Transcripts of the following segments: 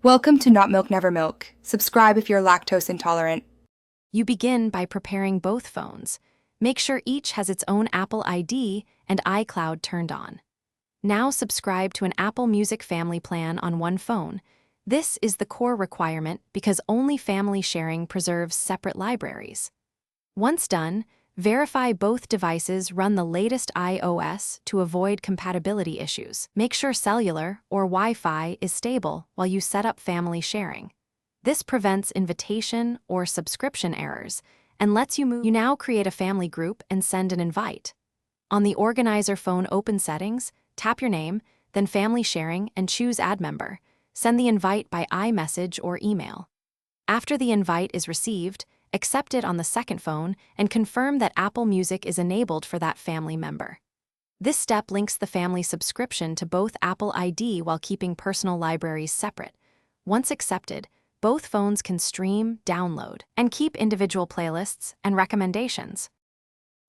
Welcome to Not Milk Never Milk. Subscribe if you're lactose intolerant. You begin by preparing both phones. Make sure each has its own Apple ID and iCloud turned on. Now subscribe to an Apple Music family plan on one phone. This is the core requirement because only family sharing preserves separate libraries. Once done, verify both devices run the latest iOS to avoid compatibility issues. Make sure cellular or Wi-Fi is stable while you set up family sharing. This prevents invitation or subscription errors and lets you move. You now create a family group and send an invite. On the Organizer phone open settings, tap your name, then family sharing and choose Add Member. Send the invite by iMessage or email. After the invite is received, accept it on the second phone and confirm that Apple Music is enabled for that family member. This step links the family subscription to both Apple ID while keeping personal libraries separate. Once accepted, both phones can stream, download, and keep individual playlists and recommendations.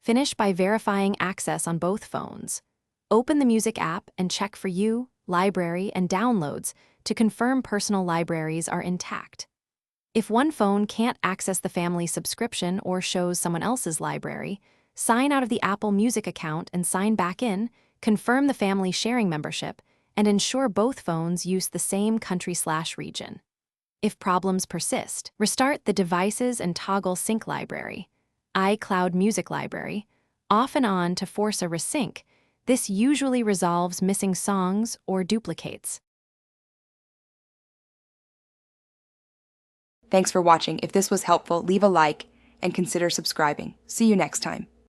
Finish by verifying access on both phones. Open the Music app and check for You, Library, and Downloads to confirm personal libraries are intact. If one phone can't access the family subscription or shows someone else's library, sign out of the Apple Music account and sign back in, confirm the family sharing membership, and ensure both phones use the same country/region. If problems persist, restart the Devices and Toggle Sync library, iCloud Music library, off and on to force a resync. This usually resolves missing songs or duplicates. Thanks for watching. If this was helpful, leave a like and consider subscribing. See you next time.